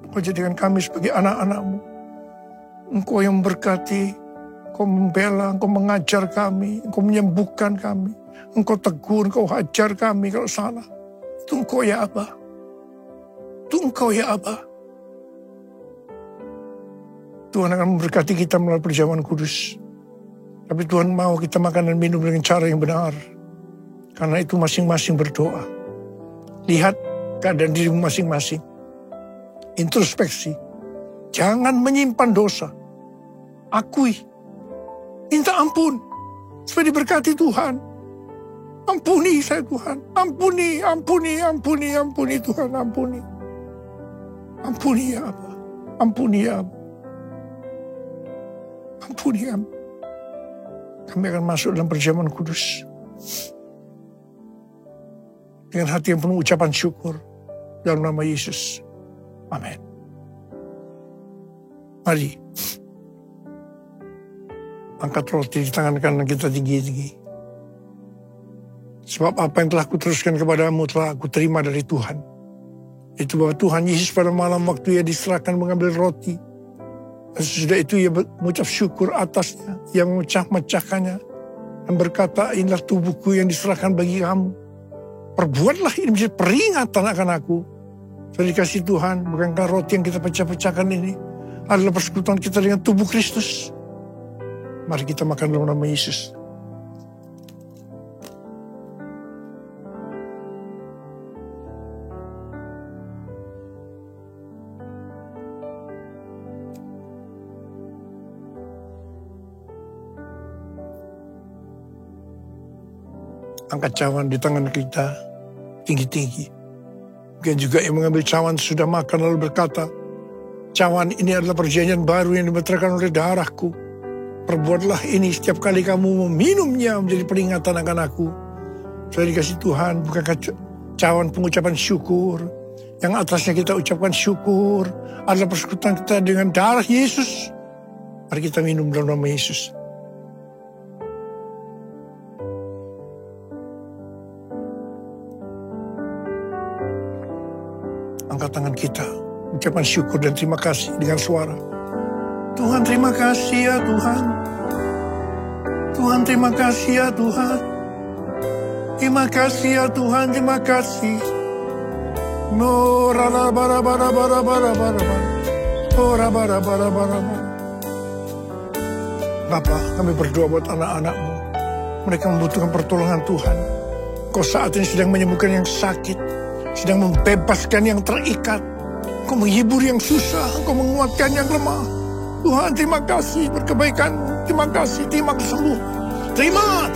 Engkau jadikan kami sebagai anak-anak-Mu. Engkau yang memberkati, Engkau membela, Engkau mengajar kami, Engkau menyembuhkan kami. Engkau tegur, Engkau hajar kami kalau salah. Itu Engkau ya Aba. Itu Engkau ya Aba. Tuhan akan memberkati kita melalui perjamuan kudus. Tapi Tuhan mau kita makan dan minum dengan cara yang benar. Karena itu masing-masing berdoa. Lihat keadaan dirimu masing-masing. Introspeksi. Jangan menyimpan dosa. Akui. Minta ampun. Supaya diberkati Tuhan. Ampuni saya Tuhan. Ampuni, ampuni, ampuni, ampuni Tuhan. Ampuni. Ampuni ya Aba. Ampuni ya Aba. Ampuni ya Aba. Kami akan masuk dalam perjamuan kudus. Dengan hati yang penuh ucapan syukur. Dalam nama Yesus. Amin. Mari. Angkat roti di tangan kanan kita tinggi-tinggi. Sebab apa yang telah kuteruskan kepadamu telah aku terima dari Tuhan. Itu bahwa Tuhan Yesus pada malam waktu ia diserahkan mengambil roti. Dan sesudah itu ia mengucap syukur atasnya. Ia memecah-mecahkannya. Dan berkata, inilah tubuhku yang diserahkan bagi kamu. Perbuatlah ini menjadi peringatan akan aku. Sudah dikasih Tuhan, bukankah roti yang kita pecah-pecahkan ini adalah persekutuan kita dengan tubuh Kristus. Mari kita makan dalam nama Yesus. Angkat cawan di tangan kita tinggi-tinggi. Mungkin juga yang mengambil cawan sudah makan lalu berkata, cawan ini adalah perjanjian baru yang dimeteraikan oleh darahku. Perbuatlah ini setiap kali kamu meminumnya menjadi peringatan akan aku. Sudah dikasih Tuhan, bukankah cawan pengucapan syukur. Yang atasnya kita ucapkan syukur adalah persekutuan kita dengan darah Yesus. Mari kita minum dalam nama Yesus. Angkat tangan kita, ucapan syukur dan terima kasih dengan suara. Tuhan terima kasih ya Tuhan. Tuhan terima kasih ya Tuhan. Terima kasih ya Tuhan, terima kasih. No rara bara bara bara bara bara bara. Ora bara bara bara bara. Bapa, kami berdoa buat anak-anak-Mu. Mereka membutuhkan pertolongan Tuhan. Kau saat ini sedang menyembuhkan yang sakit. Sedang membebaskan yang terikat. Kau menghibur yang susah. Kau menguatkan yang lemah. Tuhan terima kasih berkebaikan-Mu. Terima kasih, terima kesembuhan. Terima.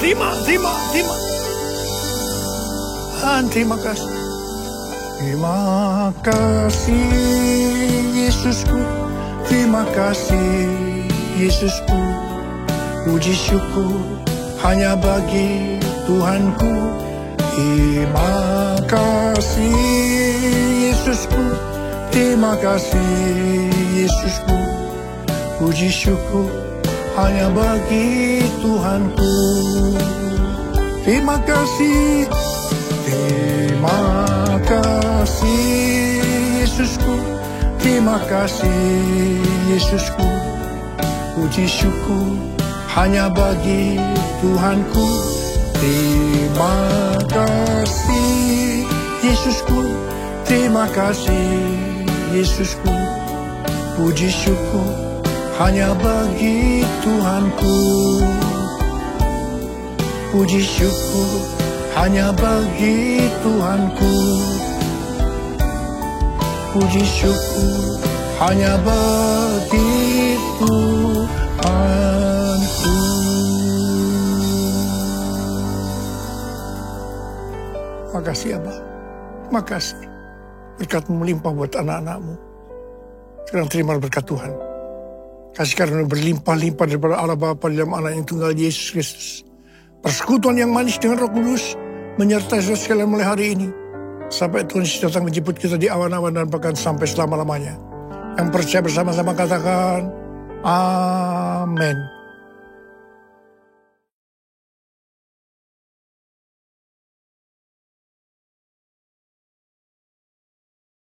Tuhan terima kasih. Terima kasih Yesusku. Terima kasih Yesusku. Puji syukur hanya bagi Tuhanku. Terima kasih Yesusku. Terima kasih Yesusku. Puji syukur hanya bagi Tuhanku. Terima kasih. Terima kasih Yesusku. Terima kasih Yesusku. Puji syukur hanya bagi Tuhanku. Terima kasih Yesusku. Terima kasih Yesusku. Puji syukur hanya bagi Tuhanku. Puji syukur hanya bagi Tuhanku. Puji syukur hanya bagi Tuhanku. Makasih Abah. Makasih. Berkat-Mu melimpah buat anak-anak-Mu. Sekarang terima berkat Tuhan. Kasih karunia berlimpah-limpah daripada Allah Bapa dalam Anak yang tunggal Yesus Kristus. Persekutuan yang manis dengan Roh Kudus menyertai saudara sekalian mulai hari ini. Sampai Tuhan Yesus datang menjemput kita di awan-awan dan bahkan sampai selama-lamanya. Yang percaya bersama-sama katakan, Amin.